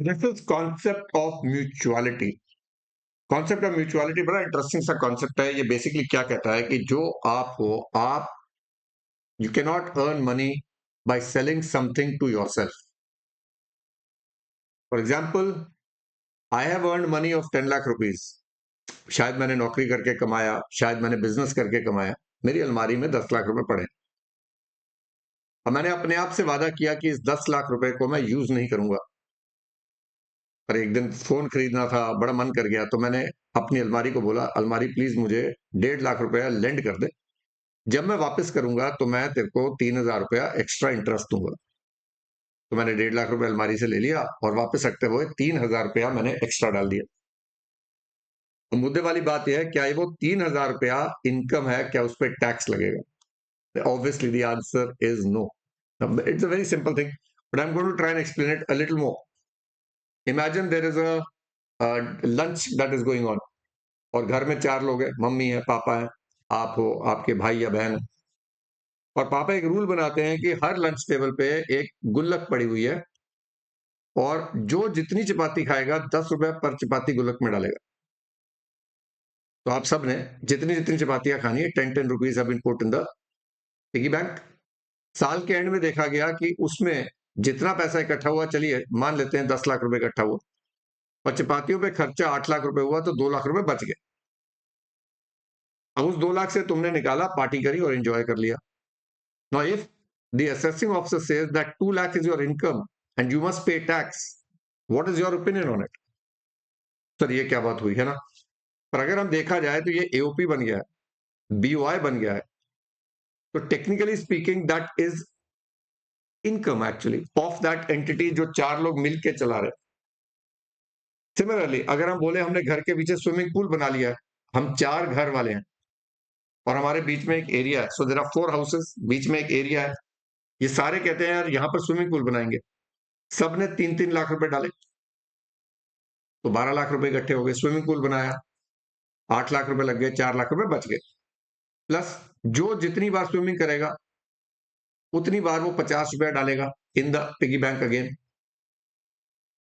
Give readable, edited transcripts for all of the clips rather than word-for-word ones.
This is concept of mutuality. Concept of mutuality बड़ा interesting सा concept है। ये बेसिकली क्या कहता है कि जो आप हो, आप you can not earn money by selling something to yourself. For example, I have earn money of 10 lakh rupees. शायद मैंने नौकरी करके कमाया, शायद मैंने बिजनेस करके कमाया। मेरी अलमारी में 10 लाख रुपए पड़े और मैंने अपने आप से वादा किया कि इस 10 लाख रुपए को मैं यूज नहीं करूंगा। पर एक दिन फोन खरीदना था, बड़ा मन कर गया, तो मैंने अपनी अलमारी को बोला, अलमारी प्लीज मुझे 1.5 लाख रुपया लेंड कर दे। जब मैं वापस करूंगा तो मैं तेरे को 3,000 रुपया एक्स्ट्रा इंटरेस्ट दूंगा। तो मैंने 1.5 लाख रुपया अलमारी से ले लिया और वापस रखते हुए 3,000 रुपया मैंने एक्स्ट्रा डाल दिया। तो मुद्दे वाली बात यह है, क्या ये वो 3,000 रुपया इनकम है, क्या उस पर टैक्स लगेगा? Obviously the answer is no. It's a very simple thing, but I am going to try and explain it a little more. Imagine there is a lunch that is going on, और घर में 4 लोग हैं, mummy है, पापा है, आप हो, आपके भाई या बहन है। और पापा एक रूल बनाते हैं कि हर लंच टेबल पे एक गुल्लक पड़ी हुई है, और जो जितनी चपाती खाएगा 10 रुपए पर चपाती गुल्लक में डालेगा। तो आप सब ने जितनी जितनी चपातियां खानी है, 10-10 rupees have been put in the piggy bank. साल के एंड में देखा गया कि उसमें जितना पैसा इकट्ठा हुआ, चलिए मान लेते हैं 10 लाख रुपए इकट्ठा हुआ, और चपातियों पे खर्चा 8 लाख रुपए हुआ, तो 2 लाख रुपए बच गए। अब उस 2 लाख से तुमने निकाला, पार्टी करी और एंजॉय कर लिया। Now, if the assessing officer says that 2 lakh is your income and you must pay tax, what is your opinion on it? Sir ये क्या बात हुई है ना? पर अगर हम देखा जाए तो ये एओपी बन गया है, बीओआई बन गया है। तो technically speaking that is income actually of that entity जो 4 लोग मिलके चला रहे। सिमिलरली अगर हम बोले हमने घर के पीछे स्विमिंग पूल बना लिया है, हम 4 घर वाले हैं और हमारे बीच में एक एरिया है, सो देयर आर 4 हाउसेस, बीच में एक एरिया है। ये सारे कहते हैं यार यहाँ पर स्विमिंग पूल बनाएंगे। सबने 3-3 लाख रुपए डाले, तो 12 लाख रुपए इकट्ठे हो गए, स्विमिंग पूल बनाया, 8 लाख रुपए लग गए, 4 लाख रुपए बच गए। प्लस जो जितनी बार स्विमिंग करेगा उतनी बार वो 50 रुपया डालेगा in the piggy bank again.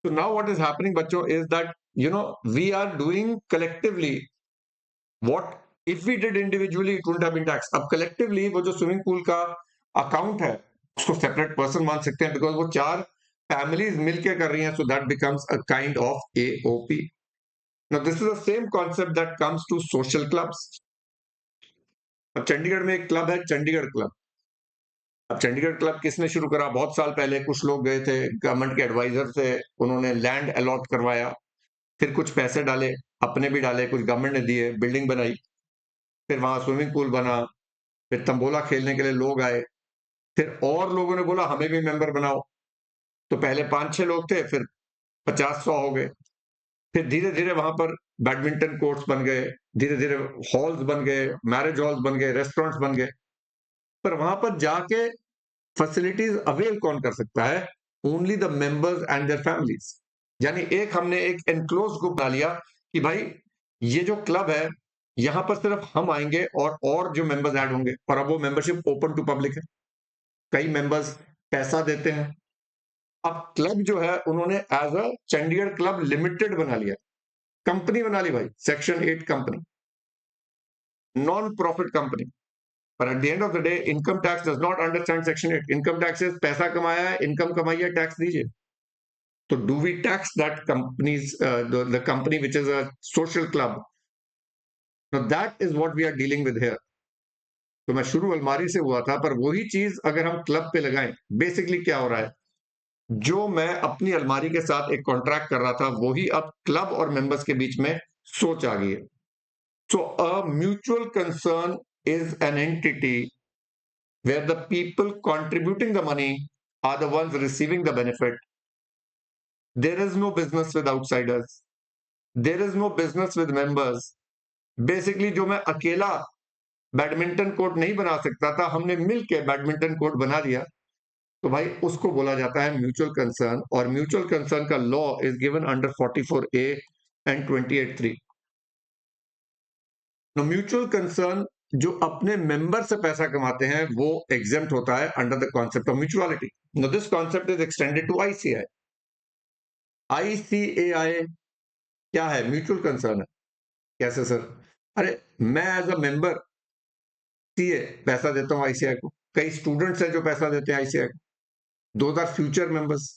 तो नाउ व्हाट इज हैपनिंग बच्चों is that we are doing collectively what if we did individually it wouldn't have been tax. अब कलेक्टिवली वो जो स्विमिंग पूल का अकाउंट है उसको सेपरेट पर्सन मान सकते हैं, बिकॉज वो 4 फैमिलीज मिलकर कर रही हैं, so that becomes a kind of AOP. Now, this is the same concept that comes to social clubs. अब चंडीगढ़ में एक क्लब है, चंडीगढ़ क्लब। अब चंडीगढ़ क्लब किसने शुरू करा? बहुत साल पहले कुछ लोग गए थे, गवर्नमेंट के एडवाइजर थे, उन्होंने लैंड अलॉट करवाया, फिर कुछ पैसे डाले, अपने भी डाले, कुछ गवर्नमेंट ने दिए, बिल्डिंग बनाई, फिर वहां स्विमिंग पूल बना, फिर तंबोला खेलने के लिए लोग आए, फिर और लोगों ने बोला हमें भी मेंबर बनाओ। तो पहले 5-6 लोग थे, फिर 50-100 हो गए, फिर धीरे धीरे वहां पर बैडमिंटन कोर्ट्स बन गए, धीरे धीरे हॉल्स बन गए, मैरिज हॉल्स बन गए, रेस्टोरेंट्स बन गए। पर वहां पर जाके फैसिलिटीज अवेल कौन कर सकता है? Only the members and their families. यानी एक हमने एक एनक्लोज ग्रुप बना लिया कि भाई ये जो क्लब है यहां पर सिर्फ हम आएंगे और जो मेंबर्स ऐड होंगे, और अब वो मेंबरशिप ओपन टू पब्लिक है। कई मेंबर्स पैसा देते हैं। अब क्लब जो है उन्होंने as a Chandigarh club limited बना लिया, कंपनी बना ली भाई, section 8 company, non profit company. पर at the end of the day income tax does not understand section 8। Income tax is पैसा कमाया है, इनकम कमाई है, टैक्स दीजिए। तो do we tax that companies, the company which is a social club? That is what we are dealing with here. तो मैं शुरू अलमारी से हुआ था, पर वही चीज अगर हम क्लब पे लगाएं, बेसिकली क्या हो रहा है, जो मैं अपनी अलमारी के साथ एक कॉन्ट्रैक्ट कर रहा था वही अब क्लब और मेंबर्स के बीच में सोच आ गई है। So a mutual concern is an entity where the people contributing the money are the ones receiving the benefit. There is no business with outsiders. There is no business with members. Basically, जो मैं अकेला badminton court नहीं बना सकता था, हमने मिलकर badminton court बना दिया, तो भाई उसको बोला जाता है म्यूचुअल कंसर्न। और म्यूचुअल कंसर्न का law is given under 44A and 28(3). Mutual concern जो अपने मेंबर से पैसा कमाते हैं वो एग्जेम्प्ट होता है under the concept of mutuality. This concept is extended to ICAI. ICAI क्या है? म्यूचुअल कंसर्न है। कैसे सर? अरे मैं एज अ मेंबर सीए पैसा देता हूँ आईसीआई को, कई स्टूडेंट्स हैं जो पैसा देते हैं आईसीआई को, those are future members.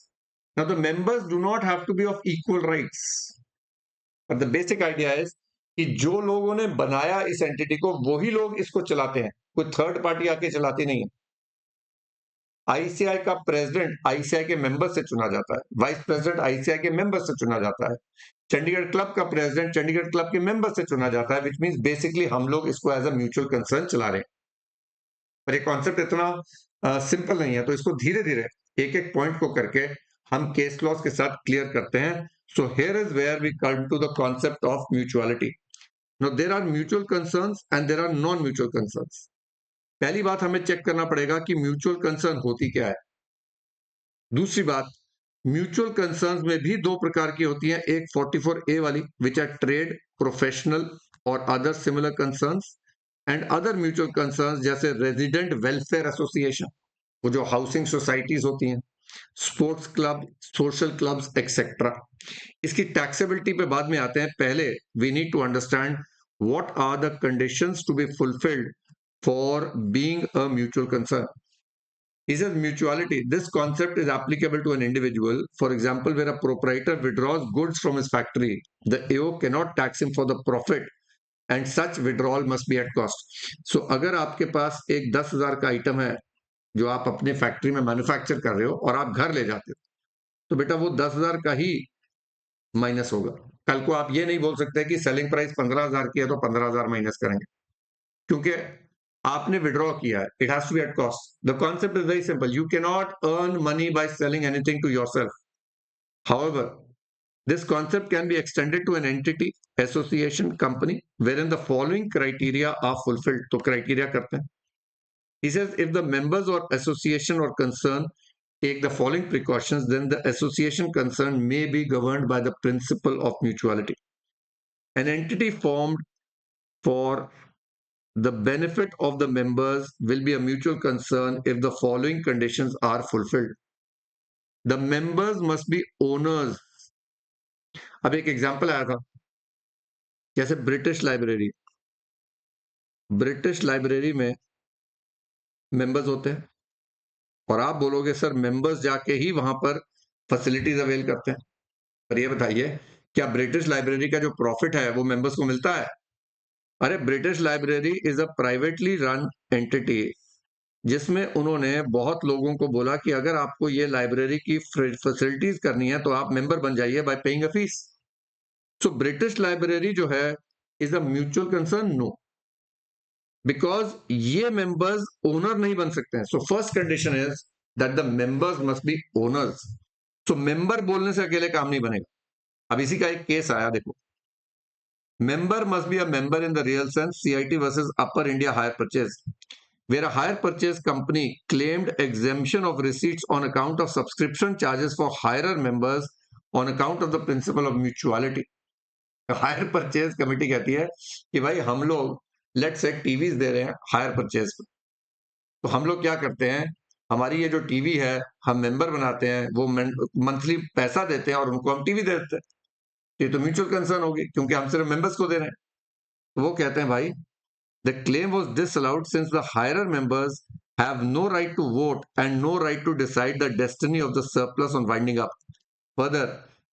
Now the members do not have to be of equal rights, but the basic idea is कि जो लोगों ने बनाया इस एंटिटी को वही लोग इसको चलाते हैं, कोई थर्ड पार्टी आके चलाती नहीं है। आईसीआई का प्रेसिडेंट आईसीआई के मेंबर से चुना जाता है, वाइस प्रेसिडेंट आईसीआई के मेंबर से चुना जाता है, चंडीगढ़ क्लब का प्रेसिडेंट चंडीगढ़ क्लब के मेंबर से चुना जाता है, विच मींस बेसिकली हम लोग इसको एज अ म्यूचुअल कंसर्न चला रहे हैं। पर ये कॉन्सेप्ट इतना सिंपल नहीं है, तो इसको धीरे धीरे एक एक पॉइंट को करके हम केस लॉस के साथ क्लियर करते हैं। So here is where we come to the concept of mutuality. Now there are mutual concerns and there are non mutual concerns. पहली बात हमें चेक करना पड़ेगा कि म्यूचुअल कंसर्न होती क्या है। दूसरी बात, म्यूचुअल कंसर्न्स में भी दो प्रकार की होती हैं, एक 44A वाली विच आर ट्रेड, प्रोफेशनल और other similar concerns, and other mutual concerns जैसे रेजिडेंट वेलफेयर एसोसिएशन, वो जो हाउसिंग सोसाइटीज होती हैं, sports club, social clubs etcetera. इसकी टैक्सेबिलिटी पे बाद में आते हैं, पहले we need to understand what are the conditions to be fulfilled for being a mutual concern. He says mutuality. This concept is applicable to an individual. For example, where a proprietor withdraws goods from his factory, the AO cannot tax him for the profit and such withdrawal must be at cost. So अगर आपके पास एक 10,000 का item है जो आप अपने factory में manufacture कर रहे हो और आप घर ले जाते हो, तो बेटा वो 10,000 का ही माइनस होगा। कल को आप ये नहीं बोल सकते कि सेलिंग प्राइस 15,000 की है तो 15,000 माइनस करेंगे, क्योंकि आपने विड्रॉ किया है। It has to be at cost. The concept is very simple, you can not earn money by selling anything to yourself. However, this concept can be extended to an entity, association, company wherein the following criteria are fulfilled. तो criteria करते हैं। He says if the members or association or concern take the following precautions, then the association concerned may be governed by the principle of mutuality. An entity formed for the benefit of the members will be a mutual concern if the following conditions are fulfilled. The members must be owners. अब एक example आया था, जैसे British library में members होते हैं, और आप बोलोगे सर मेंबर्स जाके ही वहां पर फैसिलिटीज अवेल करते हैं। पर ये बताइए, क्या ब्रिटिश लाइब्रेरी का जो प्रॉफिट है वो मेंबर्स को मिलता है? अरे British library is a privately run entity, जिसमें उन्होंने बहुत लोगों को बोला कि अगर आपको ये लाइब्रेरी की फैसिलिटीज करनी है तो आप मेंबर बन जाइए by paying a fee. So British library जो है is a mutual concern? No, because ये मेंबर्स ओनर नहीं बन सकते हैं। So first condition is that the members must be owners. So member बोलने से अकेले काम नहीं बनेगा। अब इसी का एक केस आया, देखो, member must be a member in the real sense, CIT versus Upper India Hire Purchase, where a hire purchase company claimed exemption of receipts on account of subscription charges for hirer members on account of the principle of mutuality. Hire purchase committee कहती है कि भाई हम लोग late से TVs दे रहे हैं hire purchase पे, तो हम लोग क्या करते हैं, हमारी ये जो टीवी है हम मेंबर बनाते हैं, वो मंथली पैसा देते हैं और उनको हम टीवी दे देते हैं। ये तो म्यूचुअल कंसर्न होगी क्योंकि हम सिर्फ मेंबर्स को दे रहे हैं। तो वो कहते हैं भाई the claim was disallowed since the hirer members have no right to vote and no right to decide the destiny of the surplus on winding up. Further,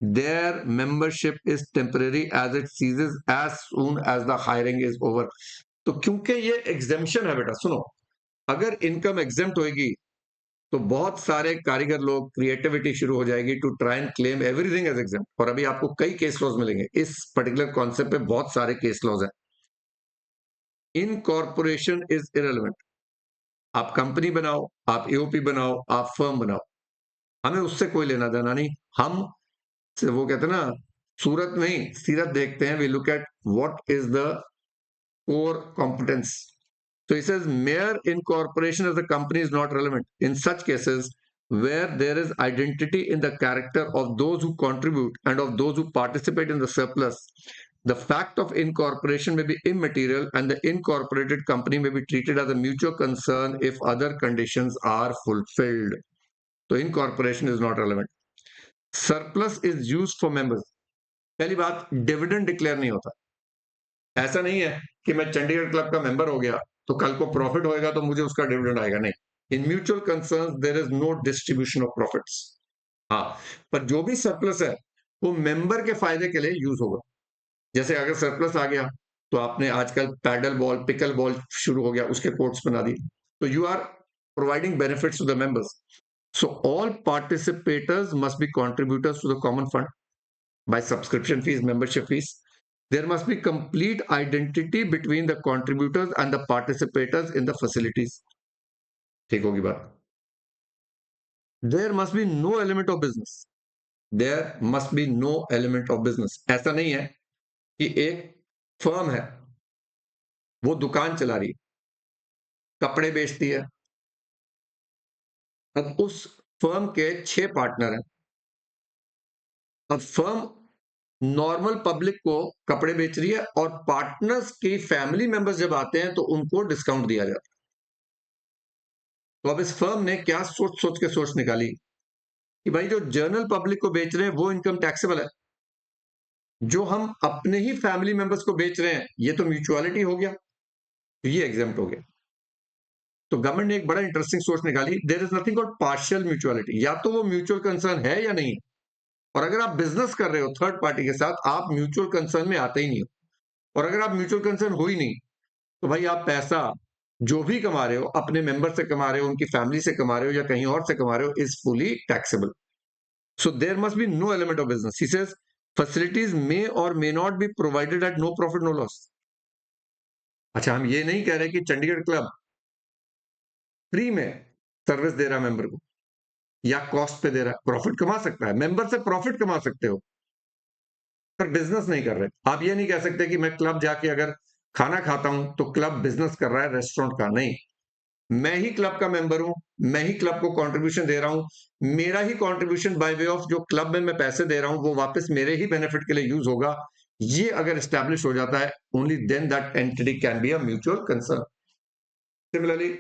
their membership is temporary as it ceases as soon as the hiring is over. तो क्योंकि ये exemption है बेटा, सुनो, अगर income exempt होगी तो बहुत सारे कारीगर लोग, क्रिएटिविटी शुरू हो जाएगी to try and claim everything as exempt. और अभी आपको कई केस लॉज मिलेंगे इस पर्टिकुलर कॉन्सेप्ट पे, बहुत सारे केस लॉज हैं। Incorporation is irrelevant. आप कंपनी बनाओ, आप एओपी बनाओ, आप फर्म बनाओ, हमें उससे कोई लेना देना नहीं। हम वो कहते हैं ना, सूरत नहीं सीरत देखते हैं। We look at what is the core competence. So he says mere incorporation as a company is not relevant. In such cases where there is identity in the character of those who contribute and of those who participate in the surplus, the fact of incorporation may be immaterial and the incorporated company may be treated as a mutual concern if other conditions are fulfilled. So incorporation is not relevant. Surplus is use for members. पहली बात, dividend declare नहीं होता। ऐसा नहीं है कि मैं Chandigarh club का मेंबर हो गया तो कल को प्रॉफिट होएगा तो मुझे उसका डिविडेंड आएगा, नहीं। In mutual concern there is no distribution of profits. हाँ, पर जो भी सरप्लस है वो मेंबर के फायदे के लिए यूज होगा। जैसे अगर सरप्लस आ गया तो आपने आजकल पैडल बॉल, पिकल बॉल शुरू हो गया, उसके कोर्ट्स बना दिए, तो you are providing benefits to the members. So all participators must be contributors to the common fund by subscription fees, membership fees. There must be complete identity between the contributors and the participators in the facilities. ठीक होगी बात। There must be no element of business. There must be no element of business. ऐसा नहीं है कि एक firm है, वो दुकान चला रही है, कपड़े बेचती है, अब उस फर्म के 6 पार्टनर हैं। अब फर्म नॉर्मल पब्लिक को कपड़े बेच रही है और पार्टनर्स की फैमिली मेंबर्स जब आते हैं तो उनको डिस्काउंट दिया जाता है। तो अब इस फर्म ने क्या सोच सोच के सोच निकाली कि भाई जो जनरल पब्लिक को बेच रहे हैं वो इनकम टैक्सेबल है, जो हम अपने ही फैमिली मेंबर्स को बेच रहे हैं ये तो म्यूचुअलिटी हो गया, तो ये एग्जाम्प्ट हो गया। तो गवर्नमेंट ने एक बड़ा इंटरेस्टिंग सोच निकाली, there is nothing called partial mutuality. या तो वो म्यूचुअल कंसर्न है या नहीं है, और अगर आप बिजनेस कर रहे हो थर्ड पार्टी के साथ, आप म्यूचुअल कंसर्न में आते ही नहीं हो। और अगर आप म्यूचुअल कंसर्न हो ही नहीं, तो भाई आप पैसा जो भी कमा रहे हो, अपने मेंबर से कमा रहे हो, उनकी फैमिली से कमा रहे हो या कहीं और से कमा रहे हो, is fully taxable. So there must be no element of business. He says facilities may और may not be provided at no profit no loss. अच्छा, हम ये नहीं कह रहे कि चंडीगढ़ क्लब फ्री में सर्विस दे रहा है मेंबर को या कॉस्ट पे दे रहा है। प्रॉफिट कमा सकता है, मेंबर से प्रॉफिट कमा सकते हो, पर बिजनेस नहीं कर रहे। आप ये नहीं कह सकते कि मैं क्लब जाके अगर खाना खाता हूं तो क्लब बिजनेस कर रहा है रेस्टोरेंट का, नहीं। मैं ही क्लब का मेंबर हूं, मैं ही क्लब को कंट्रीब्यूशन दे रहा हूं, मेरा ही कंट्रीब्यूशन बाय वे ऑफ जो क्लब में मैं पैसे दे रहा हूं वो वापस मेरे ही बेनिफिट के लिए यूज होगा। ये अगर एस्टैब्लिश हो जाता है, only then that entity can be a mutual concern. Similarly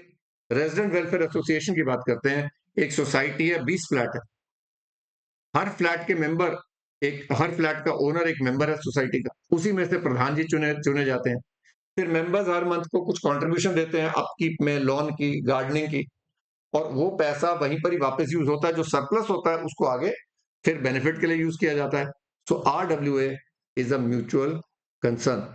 resident welfare association की बात करते हैं। एक सोसाइटी है, 20 फ्लैट है, हर फ्लैट के मेंबर, एक हर फ्लैट का ओनर एक मेंबर है सोसाइटी का, उसी में से प्रधान जी चुने चुने जाते हैं। फिर मेंबर्स हर मंथ को कुछ कंट्रीब्यूशन देते हैं अपकीप में, लॉन की, गार्डनिंग की, और वो पैसा वहीं पर ही वापस यूज होता है। जो सरप्लस होता है उसको आगे फिर बेनिफिट के लिए यूज किया जाता है। सो RWA is a mutual concern.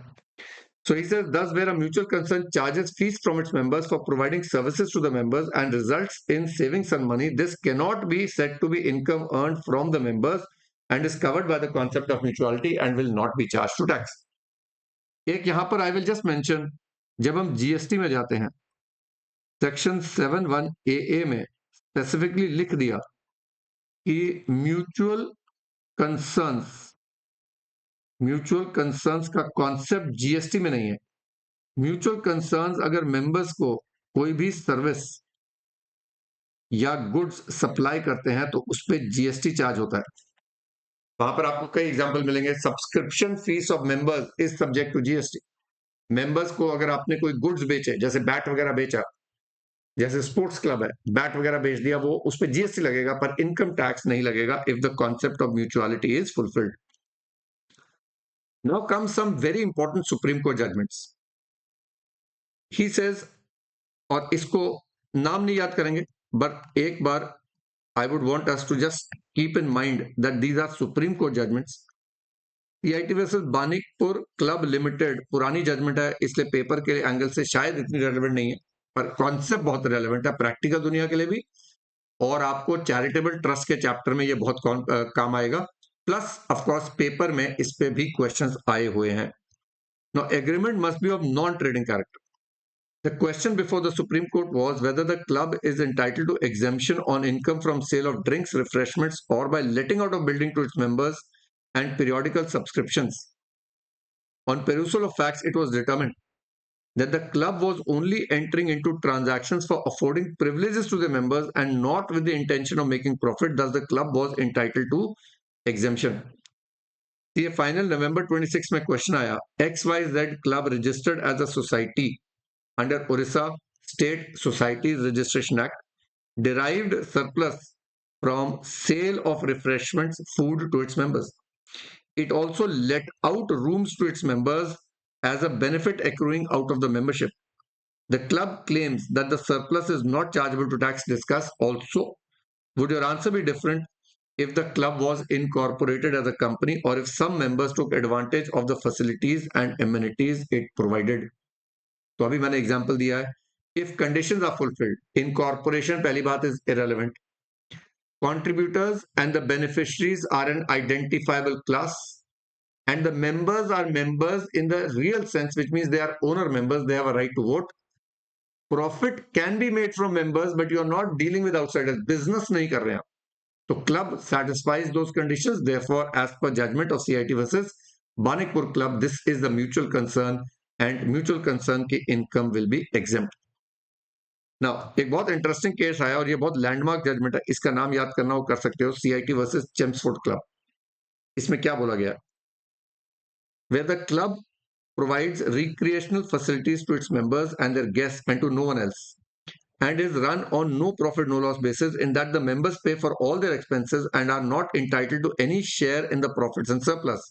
So he says, thus, where a mutual concern charges fees from its members for providing services to the members and results in saving some money, this cannot be said to be income earned from the members and is covered by the concept of mutuality and will not be charged to tax. एक यहां पर I will just mention, जब हम GST में जाते हैं, section 71AA में specifically लिख दिया कि म्यूचुअल कंसर्न्स का कॉन्सेप्ट जीएसटी में नहीं है। म्यूचुअल कंसर्न्स अगर मेंबर्स को कोई भी सर्विस या गुड्स सप्लाई करते हैं तो उस पर जीएसटी चार्ज होता है। वहां पर आपको कई एग्जांपल मिलेंगे। Subscription fees of members is subject to GST. Members को अगर आपने कोई गुड्स बेचे, जैसे बैट वगैरह बेचा, जैसे स्पोर्ट्स क्लब है, बैट वगैरह बेच दिया, वो उस पर जीएसटी लगेगा, पर इनकम टैक्स नहीं लगेगा if the concept of mutuality is fulfilled. Now come some very important supreme court judgements. He says, और इसको नाम नहीं याद करेंगे, बट एक बार I would want us to just keep in mind that these are Supreme Court judgments. CIT versus Banikpur club limited पुरानी judgment है, इसलिए पेपर के एंगल से शायद इतनी रेलेवेंट नहीं है, पर कॉन्सेप्ट बहुत रेलेवेंट है प्रैक्टिकल दुनिया के लिए भी, और आपको चैरिटेबल ट्रस्ट के चैप्टर में ये बहुत काम आएगा। प्लस ऑफ कोर्स पेपर में इस पे भी क्वेश्चंस आए हुए हैं। Now agreement must be of non trading character. The question before the Supreme Court was whether the club is entitled to exemption on income from sale of drinks, refreshments, or by letting out of building to its members and periodical subscriptions. On perusal of facts, it was determined that the club was only entering into transactions for affording privileges to the members and not with the intention of making profit. Thus, the club was entitled to exemption. ये final November 26 में question आया, XYZ club registered as a society under Orissa State Societies Registration Act, derived surplus from sale of refreshments, food to its members. It also let out rooms to its members as a benefit accruing out of the membership. The club claims that the surplus is not chargeable to tax. Discuss also. Would your answer be different if the club was incorporated as a company or if some members took advantage of the facilities and amenities it provided? तो अभी मैंने example दिया है. If conditions are fulfilled, incorporation पहली बात is irrelevant. Contributors and the beneficiaries are an identifiable class, and the members are members in the real sense, which means they are owner members, they have a right to vote. Profit can be made from members, but you are not dealing with outsiders. Business नहीं कर रहे हैं आप. So club satisfies those conditions. Therefore, as per judgment of CIT versus Banikpur Club, this is the mutual concern, and mutual concern की income will be exempt. Now, एक बहुत interesting case आया और ये बहुत लैंडमार्क जजमेंट है. इसका नाम याद करना हो कर सकते हो. CIT versus Chelmsford club. इसमें क्या बोला गया? Where the club provides recreational facilities to its members and their guests and to no one else, and is run on no profit no loss basis, in that the members pay for all their expenses and are not entitled to any share in the profits and surplus.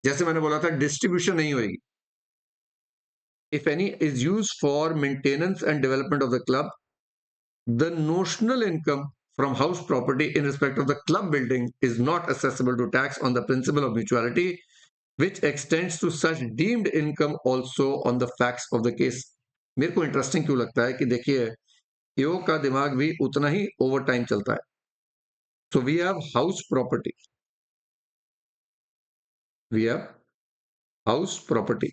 जैसे मैंने बोला था, distribution नहीं होगी. If any is used for maintenance and development of the club, the notional income from house property in respect of the club building is not accessible to tax on the principle of mutuality, which extends to such deemed income also on the facts of the case. मेरे को interesting क्यों लगता है कि देखिए, यो का दिमाग भी उतना ही ओवर टाइम चलता है. So we have house property. We have house property.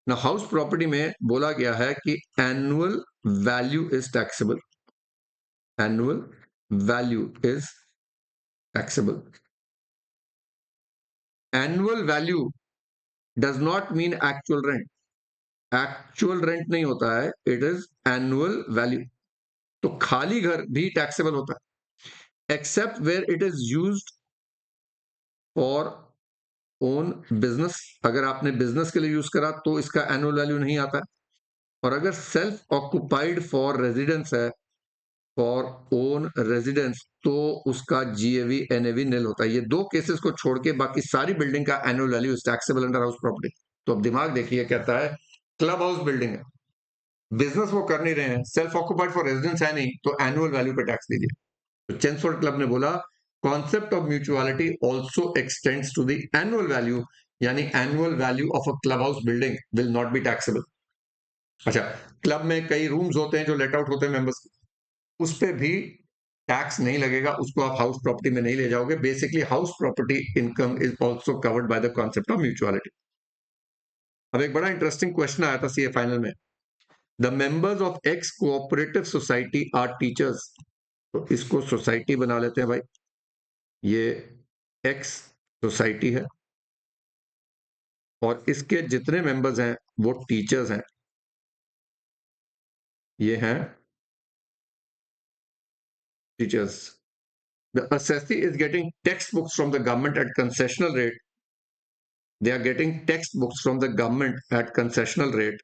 ना हाउस प्रॉपर्टी में बोला गया है कि annual value is taxable. Annual value is taxable. Annual value does not mean actual rent. Actual rent नहीं होता है, इट इज एनुअल वैल्यू. तो खाली घर भी टैक्सेबल होता है, except where it is used for own business. अगर आपने बिजनेस के लिए यूज करा तो इसका एनुअल वैल्यू नहीं आता है. और अगर सेल्फ ऑक्युपाइड फॉर रेजिडेंस है, फॉर ओन रेजिडेंस, तो उसका जीएवी एनएवी निल होता है. ये दो केसेस को छोड़ के बाकी सारी बिल्डिंग का annual value is taxable under house property. तो अब दिमाग देखिए, कहता है क्लब हाउस बिल्डिंग है, बिजनेस वो कर नहीं रहे हैं, सेल्फ ऑक्युपाइड फॉर रेजिडेंस है नहीं, तो एनुअल वैल्यू पे टैक्स दीजिए. तो चेम्सफोर्ड क्लब ने बोला concept of mutuality also extends to the annual value, यानी annual value of a club house building will not be taxable. अच्छा, क्लब में कई रूम्स होते हैं जो लेट आउट होते हैं मेंबर्स के, उस पे भी टैक्स नहीं लगेगा, उसको आप हाउस प्रॉपर्टी में नहीं ले जाओगे. Basically house property income is also covered by the concept of mutuality. अब एक बड़ा इंटरेस्टिंग क्वेश्चन आया था सीए फाइनल में. The members of X cooperative society are teachers. तो इसको सोसाइटी बना लेते हैं भाई. ये एक्स सोसाइटी है और इसके जितने मेंबर्स हैं वो टीचर्स हैं. ये हैं teachers. The assessee is getting textbooks from the government at concessional rate. They are getting textbooks from the government at concessional rate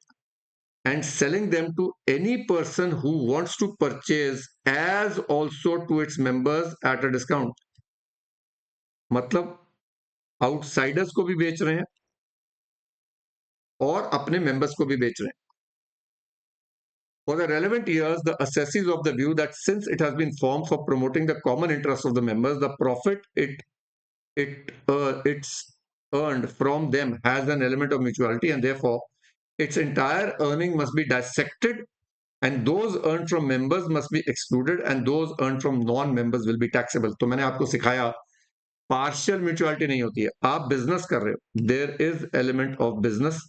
and selling them to any person who wants to purchase as also to its members at a discount. मतलब outsiders को भी बेच रहे हैं और अपने members को भी बेच रहे हैं. For the relevant years, the assessees of the view that since it has been formed for promoting the common interests of the members, the profit it's earned from them has an element of mutuality, and therefore its entire earning must be dissected, and those earned from members must be excluded, and those earned from non-members will be taxable. तो मैंने आपको सिखाया partial mutuality नहीं होती है. आप business कर रहे हो, there is element of business.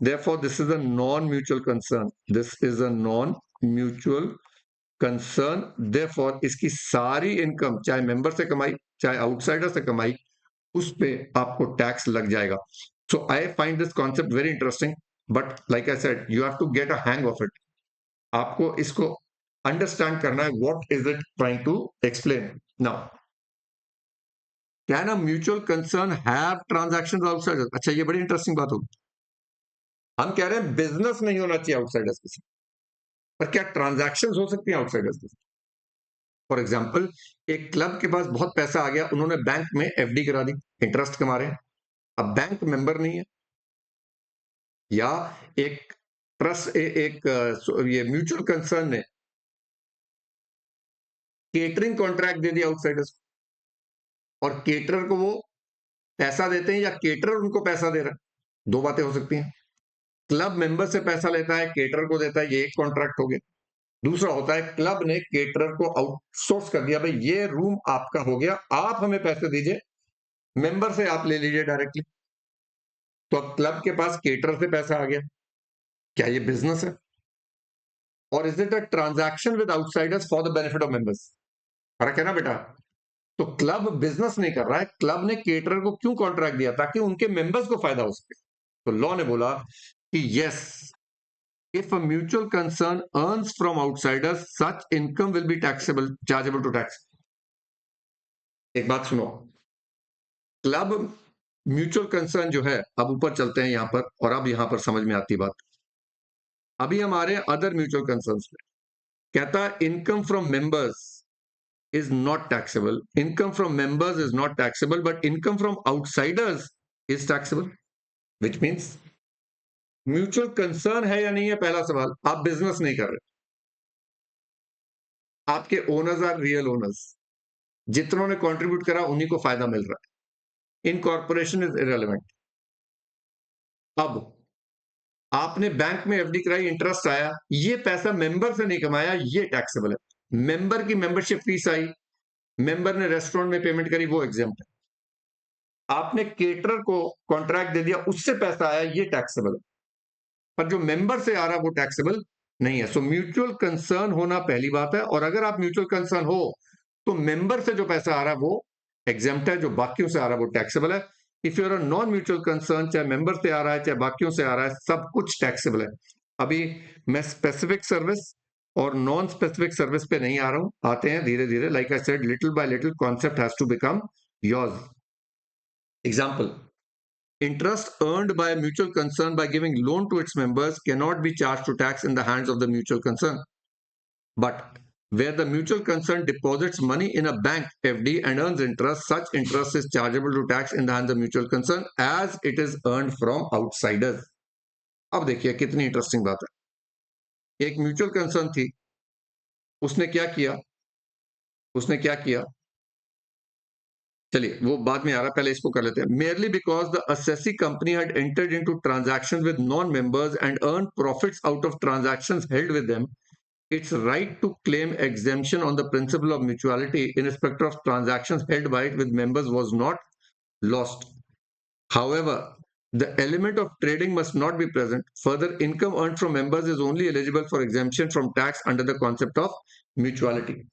Therefore, this is a non-mutual concern. This is a non-mutual concern. Therefore, इसकी सारी इनकम चाहे मेंबर से कमाई चाहे आउटसाइडर से कमाई, उस पे आपको टैक्स लग जाएगा. So I find this concept very interesting, but like I said, you have to get a hang of it. आपको इसको अंडरस्टैंड करना है. What is it trying to explain? Now, can a mutual concern have transactions outside? अच्छा, ये बड़ी interesting बात होगी. हम कह रहे हैं बिजनेस नहीं होना चाहिए आउटसाइडर्स के साथ, पर क्या ट्रांजैक्शंस हो सकती हैं आउटसाइडर्स के साथ? फॉर एग्जाम्पल, एक क्लब के पास बहुत पैसा आ गया, उन्होंने बैंक में एफडी करा दी, इंटरेस्ट कमा रहे हैं। अब बैंक मेंबर नहीं है, या एक ट्रस्ट ये म्यूचुअल कंसर्न ने केटरिंग कॉन्ट्रैक्ट दे दिया आउटसाइडर्स को, और केटरर को वो पैसा देते हैं या केटरर उनको पैसा दे रहा है, दो बातें हो सकती हैं। क्लब मेंबर से पैसा लेता है, केटरर को देता है, ये एक कॉन्ट्रैक्ट हो गया। दूसरा होता है क्लब ने केटरर को आउटसोर्स कर दिया, भाई ये रूम आपका हो गया, आप हमें पैसे दीजिए, मेंबर से आप ले लीजिए डायरेक्टली। तो अब क्लब के पास केटरर से पैसा आ गया, क्या ये बिजनेस है? और is it a transaction with outsiders for the benefit of members? फर्क है ना बेटा। तो क्लब बिजनेस नहीं कर रहा है, क्लब ने केटरर को क्यों कॉन्ट्रैक्ट दिया? ताकि उनके मेंबर्स को फायदा हो सके। तो लॉ ने बोला कि yes, if a mutual concern earns from outsiders, such income will be taxable, chargeable to tax. एक बात सुनो, क्लब म्यूचुअल कंसर्न जो है, अब ऊपर चलते हैं यहां पर, और अब यहां पर समझ में आती बात। अभी हमारे अदर म्यूचुअल कंसर्न में कहता है income from members is not taxable. Income from members is not taxable, but income from outsiders is taxable. Which means mutual concern है या नहीं है, पहला सवाल। आप बिजनेस नहीं कर रहे, आपके ओनर्स आर रियल ओनर्स, जितनों ने कंट्रीब्यूट करा उन्हीं को फायदा मिल रहा है। Incorporation is irrelevant. अब आपने बैंक में एफडी कराई, इंटरेस्ट आया, ये पैसा मेंबर से नहीं कमाया, ये टैक्सेबल है। मेंबर की मेंबरशिप फीस आई, मेंबर ने रेस्टोरेंट में पेमेंट करी, वो एग्जाम्प्ट है। आपने केटरर को कॉन्ट्रैक्ट दे दिया, उससे पैसा आया, ये टैक्सेबल है। पर जो मेंबर से आ रहा है वो टैक्सेबल नहीं है। सो म्यूचुअल कंसर्न होना पहली बात है, और अगर आप म्यूचुअल कंसर्न हो तो मेंबर से जो पैसा आ रहा है वो एग्जेम्प्ट है, जो बाकियों से आ रहा है वो टैक्सेबल है। If you're non mutual concern, चाहे मेंबर से आ रहा है चाहे बाकियों से आ रहा है, सब कुछ टैक्सेबल है। अभी मैं स्पेसिफिक सर्विस और नॉन स्पेसिफिक सर्विस पे नहीं आ रहा हूं, आते हैं धीरे धीरे। Like I said, little by little concept has to become yours. Example, interest earned by a mutual concern by giving loan to its members cannot be charged to tax in the hands of the mutual concern. But where the mutual concern deposits money in a bank FD and earns interest, such interest is chargeable to tax in the hands of mutual concern as it is earned from outsiders. अब देखिए कितनी interesting बात है। एक mutual concern थी, उसने क्या किया, उसने क्या किया, चलिए वो बाद में आ रहा, पहले इसको कर लेते हैं। merely because the assessee company had entered into transactions with non-members and earned profits out of transactions held with them, its right to claim exemption on the principle of mutuality in respect of transactions held by it with members was not lost. However, the element of trading must not be present. Further, income earned from members is only eligible for exemption from tax under the concept of mutuality.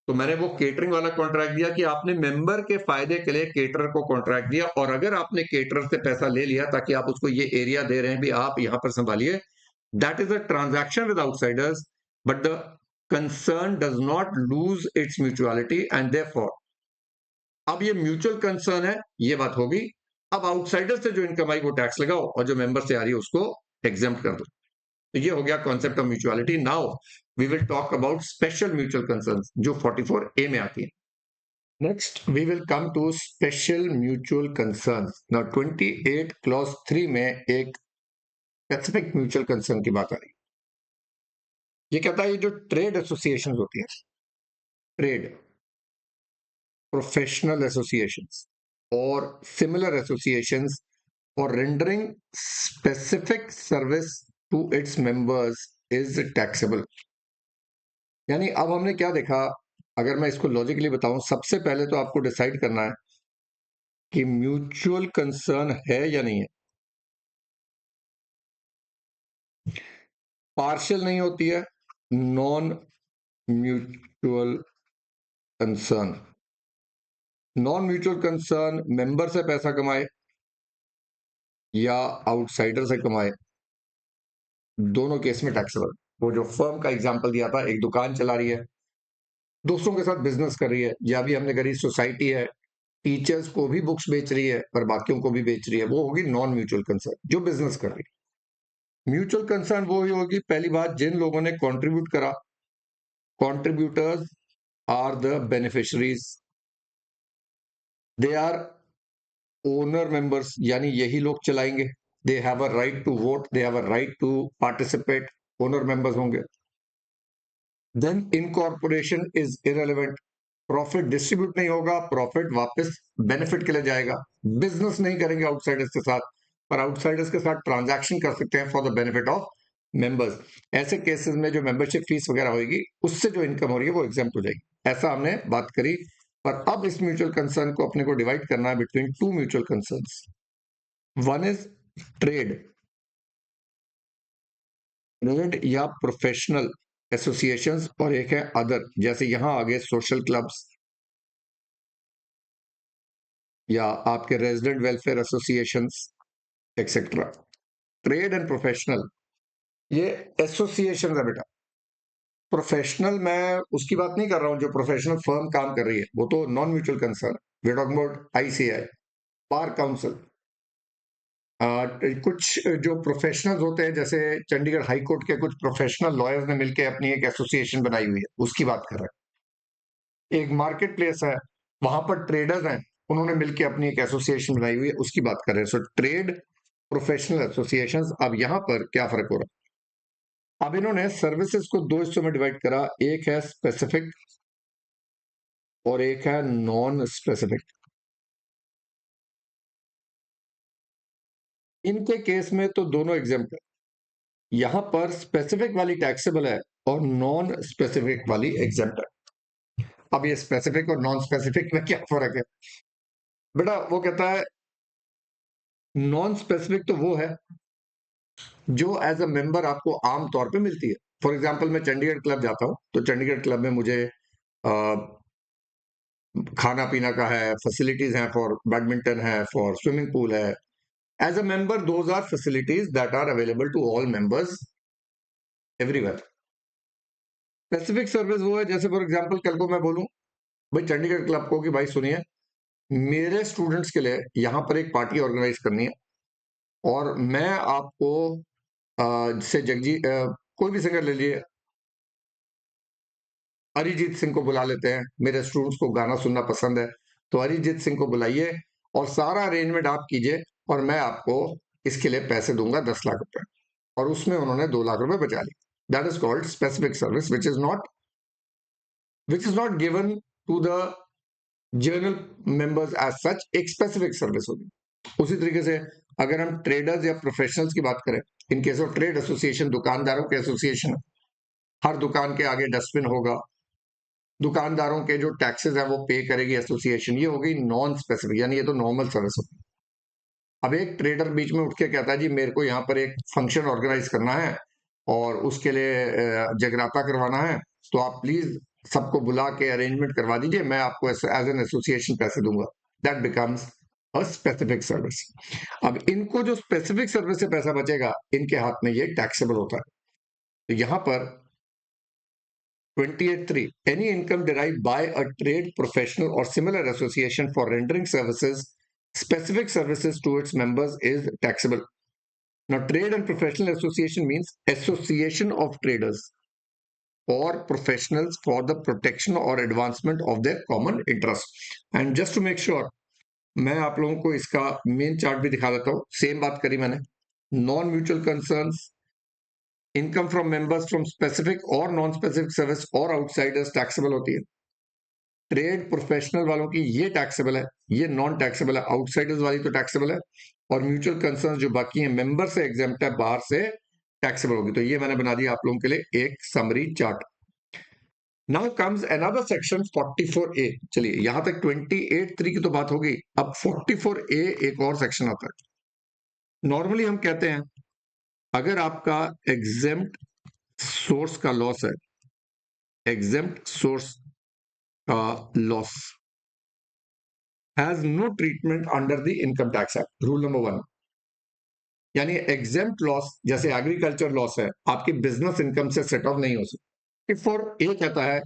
तो मैंने वो catering वाला contract दिया कि आपने member के फायदे के लिए केटरर को कॉन्ट्रैक्ट दिया, और अगर आपने केटरर से पैसा ले लिया ताकि आप उसको ये एरिया दे रहे हैं भी आप यहां पर संभालिए, that is a transaction with outsiders, but the concern does not lose its mutuality and therefore. अब ये म्यूचुअल कंसर्न है, ये बात होगी। अब आउटसाइडर से जो इनकम आई वो टैक्स लगाओ, और जो मेंबर से आ रही है उसको एग्जेम्प्ट कर दो। तो ये हो गया concept of mutuality. Now we will talk about special mutual concerns जो 44A में आती है। Next we will come to special mutual concerns. Now 28 clause 3 में एक स्पेसिफिक म्यूचुअल कंसर्न की बात आ रही है। ये कहता है ये जो ट्रेड एसोसिएशन होती है, ट्रेड, प्रोफेशनल एसोसिएशंस और similar associations for rendering specific service to its members is taxable. यानी अब हमने क्या देखा, अगर मैं इसको लॉजिकली बताऊं, सबसे पहले तो आपको डिसाइड करना है कि म्यूचुअल कंसर्न है या नहीं है। पार्शियल नहीं होती है non mutual concern. Non mutual concern member से पैसा कमाए या आउटसाइडर से कमाए, दोनों केस में टैक्सेबल। वो जो फर्म का एग्जांपल दिया था, एक दुकान चला रही है, दोस्तों के साथ बिजनेस कर रही है, या भी हमने करी सोसाइटी है, टीचर्स को भी बुक्स बेच रही है पर बाकियों को भी बेच रही है, वो होगी नॉन म्यूचुअल कंसर्न जो बिजनेस कर रही है। म्यूचुअल कंसर्न वो ही होगी, पहली बात, जिन लोगों ने कंट्रीब्यूट करा, contributors are the beneficiaries. They are owner members, यानी यही लोग चलाएंगे. They have a right to vote, they have a right to participate. Owner members होंगे. Then incorporation is irrelevant. Profit distribute नहीं होगा, प्रॉफिट वापस बेनिफिट के लिए जाएगा. बिजनेस नहीं करेंगे आउटसाइडर्स के साथ, पर आउटसाइडर्स के साथ ट्रांजैक्शन कर सकते हैं for the benefit of members. ऐसे केसेस में जो मेंबरशिप फीस वगैरह होगी, उससे जो इनकम हो रही है वो एग्जाम्प्ट हो जाएगी. ऐसा हमने बात करी. पर अब इस म्यूचुअल कंसर्न को अपने को डिवाइड करना है between two mutual concerns. One is trade. Trade या प्रोफेशनल एसोसिएशंस, और एक है अदर, जैसे यहां आगे सोशल क्लब्स या आपके resident welfare associations etcetera. Trade and professional ये एसोसिएशन है बेटा. प्रोफेशनल मैं उसकी बात नहीं कर रहा हूं जो प्रोफेशनल फर्म काम कर रही है, वो तो non mutual concern. We are talking about ICAI, bar council. कुछ जो प्रोफेशनल्स होते हैं, जैसे चंडीगढ़ हाई कोर्ट के कुछ प्रोफेशनल लॉयर्स ने मिलकर अपनी एक एसोसिएशन बनाई हुई है, उसकी बात कर रहे हैं. एक मार्केट प्लेस है, वहां पर ट्रेडर्स हैं, उन्होंने मिलकर अपनी एक एसोसिएशन बनाई हुई है, उसकी बात कर रहे हैं. So trade, professional associations. अब यहां पर क्या फर्क हो रहा है? अब इन्होंने सर्विसेज को दो हिस्सों में डिवाइड करा. एक है स्पेसिफिक और एक है नॉन स्पेसिफिक. इनके केस में तो दोनों एग्जाम्पल, यहां पर स्पेसिफिक वाली टैक्सेबल है और नॉन स्पेसिफिक वाली एग्जाम्प्ट है. अब ये स्पेसिफिक और नॉन स्पेसिफिक में क्या फर्क है बेटा? वो कहता है नॉन स्पेसिफिक तो वो है जो एज अ मेंबर आपको आम तौर पे मिलती है. फॉर एग्जांपल मैं चंडीगढ़ क्लब जाता हूं, तो चंडीगढ़ क्लब में मुझे खाना पीना का है, फैसिलिटीज हैं, फॉर बैडमिंटन है, फॉर स्विमिंग पूल है. As a member those are facilities that are available to all members everywhere. Specific service वो है, जैसे फॉर एग्जांपल कल को मैं बोलूं भाई चंडीगढ़ क्लब को कि भाई सुनिए, मेरे स्टूडेंट्स के लिए यहाँ पर एक पार्टी ऑर्गेनाइज करनी है, और मैं आपको जैसे कोई भी सिंगर ले लिए, अरिजीत सिंह को बुला लेते हैं, मेरे स्टूडेंट्स को गाना सुनना पसंद है, तो अरिजीत सिंह को बुलाइए और सारा अरेंजमेंट आप कीजिए, और मैं आपको इसके लिए पैसे दूंगा 10 लाख रुपए. और उसमें उन्होंने 2 लाख रुपए बचा लिए. That is called specific service, which is not given to the general members as such. एक स्पेसिफिक सर्विस होगी. उसी तरीके से अगर हम ट्रेडर्स या प्रोफेशनल्स की बात करें, इन केस ऑफ ट्रेड एसोसिएशन, दुकानदारों के एसोसिएशन, हर दुकान के आगे डस्टबिन होगा, दुकानदारों के जो टैक्सेस हैं वो पे करेगी एसोसिएशन. ये हो गई नॉन स्पेसिफिक, यानी ये तो नॉर्मल सर्विस होगी. अब एक ट्रेडर बीच में उठ के कहता है जी मेरे को यहाँ पर एक फंक्शन ऑर्गेनाइज करना है और उसके लिए जगराता करवाना है, तो आप प्लीज सबको बुला के अरेंजमेंट करवा दीजिए, मैं आपको एज एन एसोसिएशन पैसे दूंगा. That becomes a specific service. अब इनको जो स्पेसिफिक सर्विस से पैसा बचेगा, इनके हाथ में ये टैक्सेबल होता है. तो यहां पर 28(3), any income derived by a trade, professional or similar association for rendering specific services to its members is taxable. Now, trade and professional association means association of traders or professionals for the protection or advancement of their common interest. And just to make sure, मैं आप लोगों को इसका main chart भी दिखा देता हूं. Same बात करी मैंने. Non mutual concerns, income from members from specific और नॉन स्पेसिफिक सर्विस और आउटसाइडर्स टैक्सेबल होती है. ट्रेड प्रोफेशनल वालों की ये टैक्सेबल है, ये नॉन टैक्सेबल है. आउटसाइडर्स वाली तो टैक्सेबल है, और म्यूचुअल कंसर्न जो बाकी हैं मेंबर से एग्जेम्प्ट है, बाहर से टैक्सेबल होगी. तो ये मैंने बना दिया आप लोगों के लिए एक summary chart. Now comes another section 44A. चलिए यहां तक 28(3) की तो बात होगी. अब 44A एक और सेक्शन आता है. नॉर्मली हम कहते हैं अगर आपका एग्जेम्प्ट सोर्स का लॉस है, एग्जेम्प्ट सोर्स का loss has no treatment under the income tax act. Rule number 1, यानी एग्जेम्प्ट लॉस जैसे एग्रीकल्चर लॉस है, आपकी बिजनेस इनकम से सेट ऑफ नहीं हो सकती. फॉर ए कहता है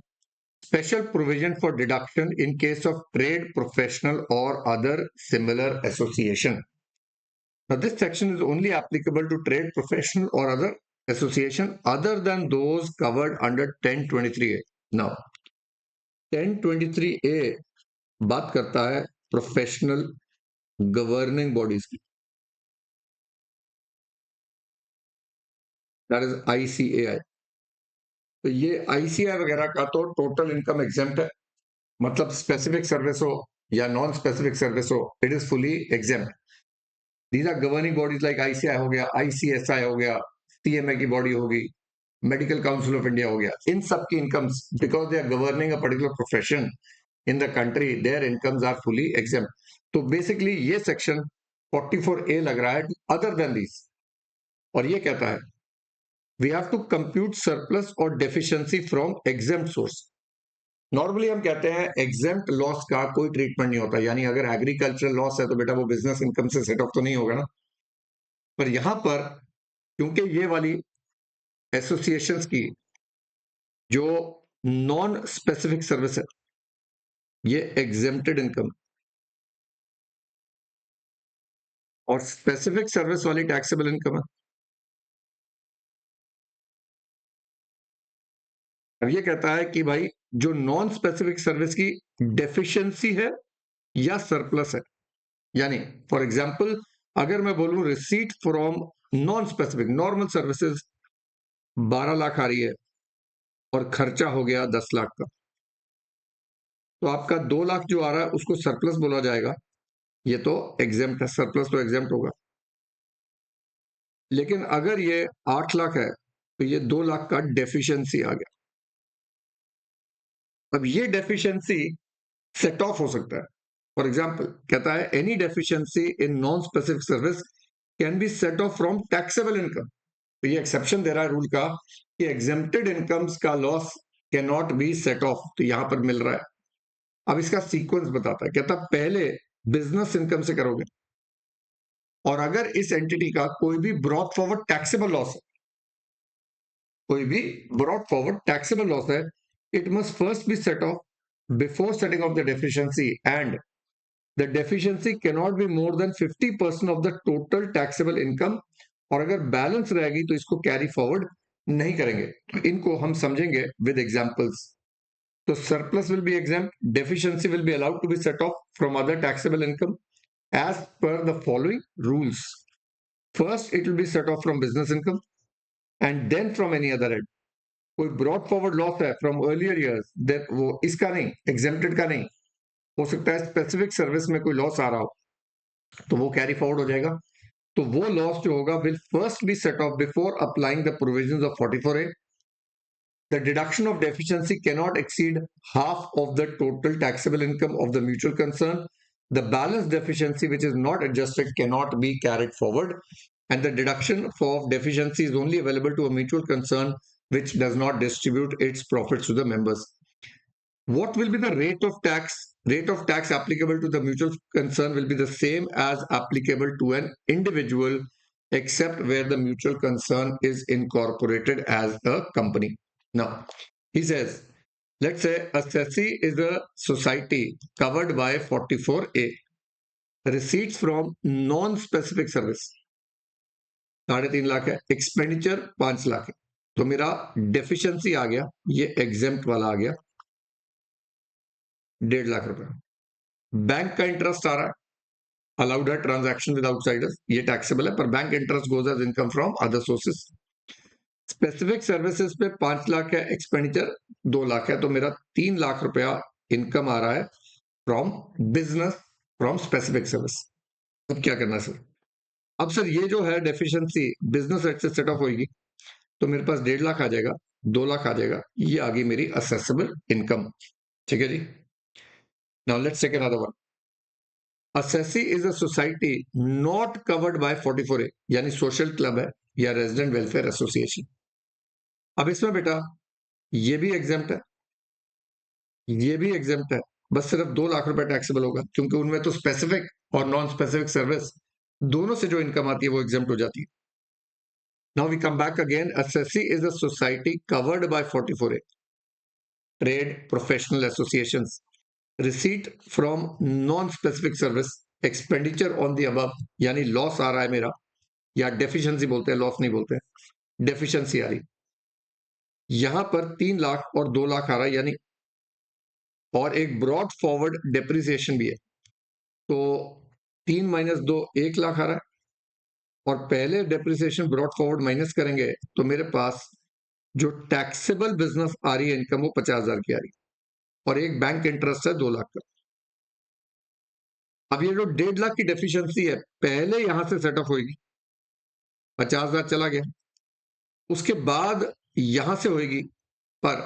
special provision for deduction in case of trade, professional और other similar association. Now, this section is only applicable to trade, professional or other association other than those covered under 1023A. Now, 1023A बात करता है professional governing bodies की, that is ICAI। तो ये ICAI वगैरह का तो टोटल इनकम एग्जेम्प्ट है, मतलब स्पेसिफिक सर्विस हो या नॉन स्पेसिफिक सर्विस हो, it is fully exempt. These are governing bodies like ICAI हो गया, ICSI हो गया, CMA की बॉडी होगी, मेडिकल काउंसिल ऑफ इंडिया हो गया, इन सब की incomes because they are governing a particular profession in the country, their incomes are fully exempt. तो बेसिकली ये सेक्शन 44A लग रहा है अदर देन दिस, और ये कहता है we have to compute surplus और deficiency from exempt source. Normally हम कहते हैं एग्जेम्प्ट लॉस का कोई ट्रीटमेंट नहीं होता, यानी अगर एग्रीकल्चरल लॉस है तो बेटा वो बिजनेस इनकम से सेट ऑफ तो नहीं होगा ना। पर यहां पर क्योंकि ये वाली एसोसिएशंस की जो नॉन स्पेसिफिक सर्विस है ये एग्जेम्प्टेड इनकम, और स्पेसिफिक सर्विस वाली टैक्सेबल इनकम है। अब ये कहता है कि भाई जो नॉन स्पेसिफिक सर्विस की डेफिशिएंसी है या सरप्लस है, यानी फॉर एग्जांपल अगर मैं बोलूं receipt from non specific normal services 12 lakh आ रही है और खर्चा हो गया 10 लाख का, तो आपका 2 लाख जो आ रहा है उसको सरप्लस बोला जाएगा, ये तो एग्जेम्प्ट है, सरप्लस तो एग्जेम्प्ट होगा। लेकिन अगर ये 8 लाख है तो ये 2 लाख का डेफिशिएंसी आ गया। अब ये डेफिशिएंसी सेट ऑफ हो सकता है। फॉर एग्जाम्पल कहता है any deficiency in non specific service can be set off from taxable income. तो ये एक्सेप्शन दे रहा है रूल का कि एग्जेम्प्टेड इनकम्स का loss can not be set of, तो यहां पर मिल रहा है। अब इसका सीक्वेंस बताता है, कहता पहले बिजनेस इनकम से करोगे, और अगर इस एंटिटी का कोई भी ब्रॉट फॉरवर्ड टैक्सेबल लॉस है, कोई भी ब्रॉट फॉरवर्ड टैक्सेबल लॉस है, it must first be set off before setting off the deficiency, and the deficiency cannot be more than 50% of the total taxable income, और अगर balance रहेगी तो इसको carry forward नहीं करेंगे। तो इनको हम समझेंगे विद एग्जांपल्स। तो surplus will be exempt, deficiency will be allowed to be set off from other taxable income as per the following rules. First, it will be set off from business income and then from any other head. कोई brought forward loss है from earlier years, then वो इसका नहीं, exempted का नहीं, हो सकता है स्पेसिफिक सर्विस में कोई लॉस आ रहा हो तो वो कैरी फॉरवर्ड हो जाएगा। तो वो लॉस जो होगा will first be set off before applying the provisions of 44A। The deduction of deficiency cannot exceed half of the total taxable income of the mutual concern. The balance deficiency which is not adjusted cannot be carried forward, and the deduction for deficiency is only available to a mutual concern which does not distribute its profits to the members. What will be the rate of tax? Rate of tax applicable to the mutual concern will be the same as applicable to an individual, except where the mutual concern is incorporated as a company. Now, he says, let's say a SESI is a society covered by 44A. Receipts from non-specific service 3.5 lakh है, expenditure 5 lakh है, तो मेरा deficiency आ गया, ये exempt वाला आ गया 1.5 लाख रुपए। Bank का इंटरेस्ट आ रहा है, अलाउड है ट्रांजैक्शन विद आउटसाइडर्स, ये टैक्सेबल है, पर bank interest goes as income from other sources. Specific services पे 5 लाख है, एक्सपेंडिचर 2 लाख है, तो मेरा 3 लाख रुपया इनकम आ रहा है from business, from specific service. अब क्या करना है सर? अब सर ये जो है डेफिशिएंसी बिजनेस रेट से सेट ऑफ होगी, तो मेरे पास 1.5 लाख आ जाएगा, 2 लाख आ जाएगा, ये आ गई मेरी असेसेबल इनकम। ठीक है जी। Now let's take another one. Assessee is a society not covered by 44A, यानी सोशल क्लब है या रेजिडेंट वेलफेयर एसोसिएशन। अब इसमें बेटा ये भी एग्जेम्प्ट है, ये भी एग्जेम्प्ट है, बस सिर्फ 2 लाख रुपए टैक्सेबल होगा, क्योंकि उनमें तो स्पेसिफिक और नॉन स्पेसिफिक सर्विस दोनों से जो इनकम आती है वो एग्जेम्प्ट हो जाती है। Now we come back again, assessee is a society covered by 44A, trade professional associations, receipt from non specific service, expenditure on the above, यानी लॉस आ रहा है मेरा, या डेफिशिएंसी बोलते हैं, लॉस नहीं बोलते हैं, डेफिशिएंसी आ रही, यहां पर 3 लाख और 2 लाख आ रहा है, यानी और एक ब्रॉड फॉरवर्ड डेप्रिसिएशन भी है। तो 3 माइनस 2 1 लाख आ रहा है, और पहले डेप्रिसिएशन ब्रॉड फॉरवर्ड माइनस करेंगे तो मेरे पास जो टैक्सेबल बिजनेस आ रही है इनकम वो 50,000 की आ रही है, और एक बैंक इंटरेस्ट है 2 लाख का। अब ये जो 1.5 लाख की डेफिशिएंसी है पहले यहां से सेटअप होगी, 50,000 चला गया, उसके बाद यहां से होगी, पर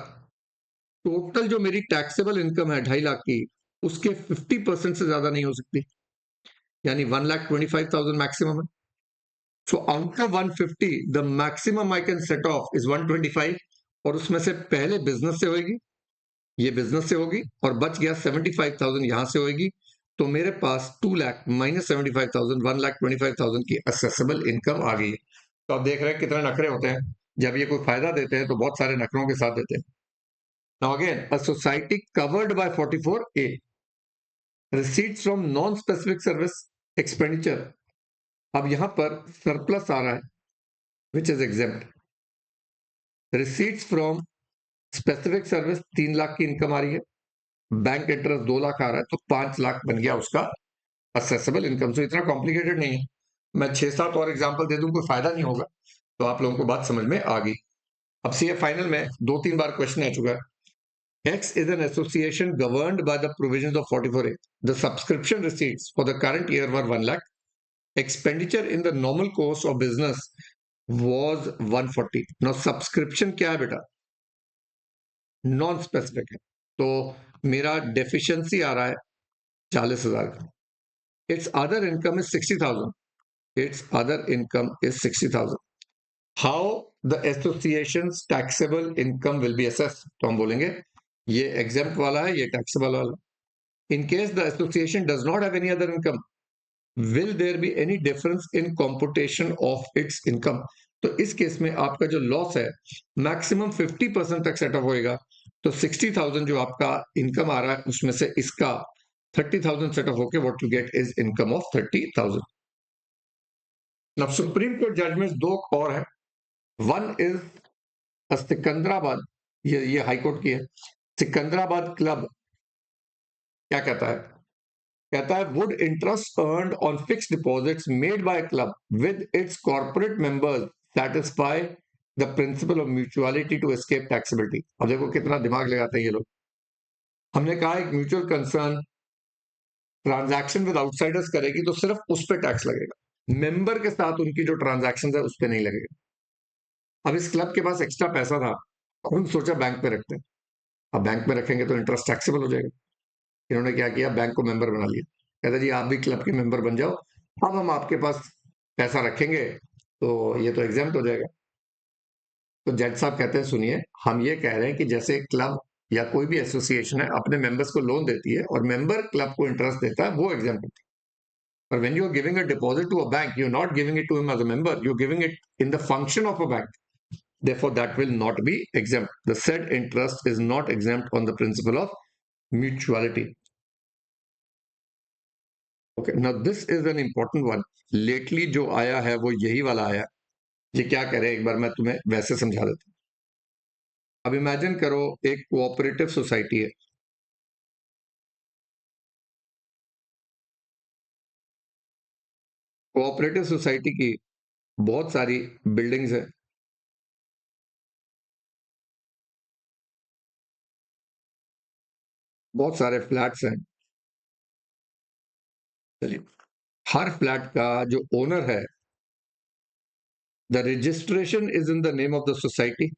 टोटल जो मेरी टैक्सेबल इनकम है 2.5 लाख की, उसके 50% से ज्यादा नहीं हो सकती, यानी 1,25,000 मैक्सिमम है। So out of 150 the maximum I can set of is 125, और उसमें से पहले बिजनेस से होगी, ये बिजनेस से होगी, और बच गया 75,000 यहां से होगी। तो मेरे पास 2 लाख माइनस 75,000 1,25,000 की असेसेबल इनकम आ गई। तो आप देख रहे हैं कितने नखरे होते हैं, जब ये कोई फायदा देते हैं तो बहुत सारे नखरों के साथ देते हैं। Now again a society covered by 44A, receipts from non specific service expenditure. अब यहां पर सरप्लस आ रहा है which is exempt. Receipts from specific service 3 lakh की इनकम आ रही है, बैंक इंटरेस्ट 2 लाख आ रहा है, तो 5 लाख बन गया उसका असेसेबल इनकम। तो इतना कॉम्प्लिकेटेड नहीं है, मैं 6-7 और एग्जांपल दे दूं, कोई फायदा नहीं होगा, तो आप लोगों को बात समझ में आ गई। अब सी फाइनल में 2-3 बार क्वेश्चन आ चुका है। X is an association governed by the provisions of 44A. The subscription receipts for the current year were 1 lakh. Expenditure in the normal course of business was 140. Now subscription क्या है बेटा? Non specific है, तो मेरा deficiency आ रहा है 40,000 का। It's other income is 60,000। It's other income is 60,000। How the association taxable income will be assessed, तो हम बोलेंगे ये एग्जेम्प्ट वाला है, ये टैक्सेबल वाला। In case the association does not have any other income, will there be any difference in computation of its income? तो इस केस में आपका जो लॉस है मैक्सिमम 50% तक सेटअप होएगा, तो 60,000 जो आपका इनकम आ रहा है उसमें से इसका 30,000 सेटअप होके what you get is income of 30,000। Now supreme court judgment दो और है। वन इज सिकंदराबाद, ये हाई कोर्ट की है। सिकंदराबाद क्लब क्या कहता है? कहता है would interest earned on fixed deposits made by club with its corporate members satisfy the principle of mutuality to escape taxability. अब देखो कितना दिमाग लगाते हैं ये लोग। हमने कहा एक mutual concern transaction with outsiders करेगी तो सिर्फ उस पर टैक्स लगेगा, मेंबर के साथ उनकी जो ट्रांजैक्शन है उस पर नहीं लगेगा। अब इस क्लब के पास एक्स्ट्रा पैसा था, उन्होंने सोचा बैंक पे रखते हैं। अब बैंक में रखेंगे तो इंटरेस्ट टैक्सेबल हो जाएगा। इन्होंने क्या किया, बैंक को मेंबर बना लिया। कहता जी आप भी क्लब के मेंबर बन जाओ, अब हम आपके पास पैसा रखेंगे तो ये तो एग्जाम्प्ट हो जाएगा। तो जज साहब कहते हैं सुनिए, हम ये कह रहे हैं कि जैसे क्लब या कोई भी एसोसिएशन है अपने मेंबर्स को लोन देती है और मेंबर क्लब को इंटरेस्ट देता है, वो एग्जाम्प्ट होता है। पर when you are giving a deposit to a bank, you are not giving it to him as a member, you are giving it in the function of a bank, therefore that will not be exempt. The said interest is not exempt on the principle of mutuality. Okay, now this is an important one. Lately जो आया है वो यही वाला आया। ये क्या करे, एक बार मैं तुम्हें वैसे समझा देता हूँ। अब इमेजिन करो एक कोऑपरेटिव सोसाइटी है। कोऑपरेटिव सोसाइटी की बहुत सारी बिल्डिंग्स हैं, बहुत सारे फ्लैट्स हैं। चलिए, हर फ्लैट का जो ओनर है, the registration is in the name of the society,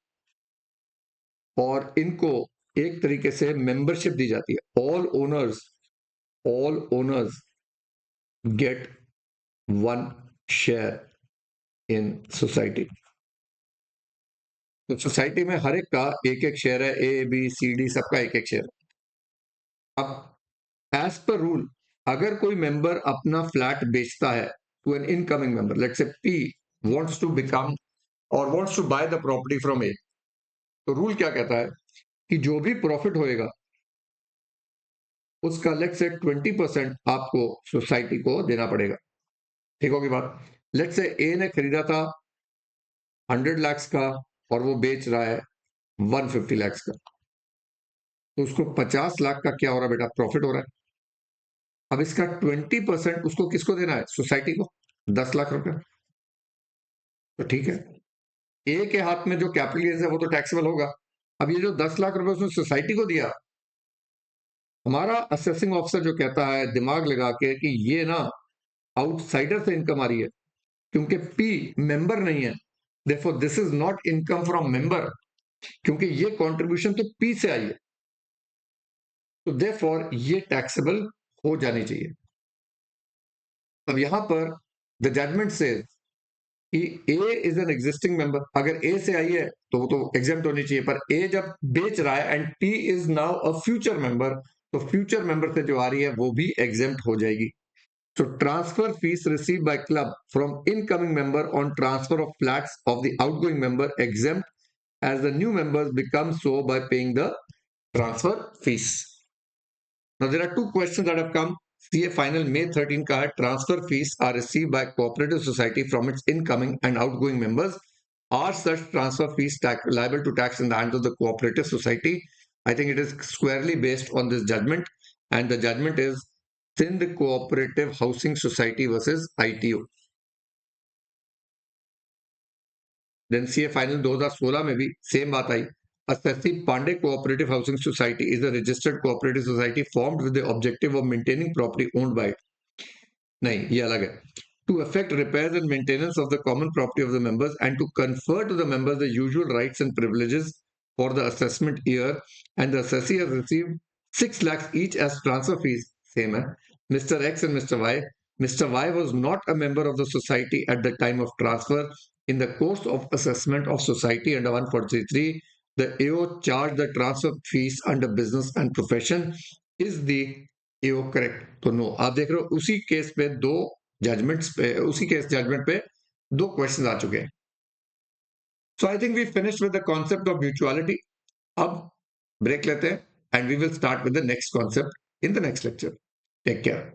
और इनको एक तरीके से मेंबरशिप दी जाती है। All owners get one share in society. तो सोसाइटी में हर एक का एक एक शेयर है, ए बी सी डी सबका एक एक शेयर। अब एज पर रूल, अगर कोई मेंबर अपना फ्लैट बेचता है to an incoming member, let's say P wants to become और wants to buy the property from A, तो रूल क्या कहता है कि जो भी प्रॉफिट होएगा उसका लेट्स से 20% आपको सोसाइटी को देना पड़ेगा। ठीक होगी बात? लेट्स से ए ने खरीदा था 100 लाख का और वो बेच रहा है 150 लाख का, तो उसको 50 लाख का क्या हो रहा है बेटा, प्रॉफिट हो रहा है। अब इसका 20% उसको किसको देना है, सोसाइटी को, 10 लाख रुपए। तो ठीक है, ए के हाथ में जो कैपिटल गेन्स है वो तो टैक्सेबल होगा। अब ये जो 10 लाख रुपए उसने सोसाइटी को दिया, हमारा असेसिंग ऑफिसर जो कहता है दिमाग लगा के कि ये ना आउटसाइडर से इनकम आ रही है, क्योंकि पी मेंबर नहीं है, therefore this is not income from member, क्योंकि ये कंट्रीब्यूशन तो पी से आई है, तो देयरफॉर ये टैक्सेबल हो जानी चाहिए। अब यहां पर द जजमेंट से कि ए इज एन एग्जिस्टिंग मेंबर, अगर ए से आई है तो वो तो एग्जेम्प्ट होनी चाहिए, पर ए जब बेच रहा है and P is now a future member, तो फ्यूचर मेंबर से जो आ रही है वो भी एग्जेम्प्ट हो जाएगी। So transfer fees received by club from incoming member on transfer of flats of the outgoing member exempt as the new members become so by paying the transfer fees. Now there are two questions that have come. CA final May 13 ka hai, transfer fees are received by cooperative society from its incoming and outgoing members. Are such transfer fees liable to tax in the hands of the cooperative society? I think it is squarely based on this judgment, and the judgment is Sindh Cooperative Housing Society versus ITO. Then CA final 2016 में भी same बात आई. Assessee Pandey Cooperative Housing Society is a registered cooperative society formed with the objective of maintaining property owned by it. नहीं, ये अलग है. To effect repairs and maintenance of the common property of the members and to confer to the members the usual rights and privileges for the assessment year, and the assessee has received 6 lakhs each as transfer fees. Same hai. Mr. X and Mr. Y. Mr. Y was not a member of the society at the time of transfer. In the course of assessment of society under 143, the AO charged the transfer fees under business and profession. Is the AO correct? तो no. आप देख रहे हो उसी case पे दो judgements पे, उसी केस जजमेंट पे दो क्वेश्चंस आ चुके हैं. So I think we finished with the concept of mutuality. अब ब्रेक लेते हैं and we will start with the next concept in the next lecture. Take care.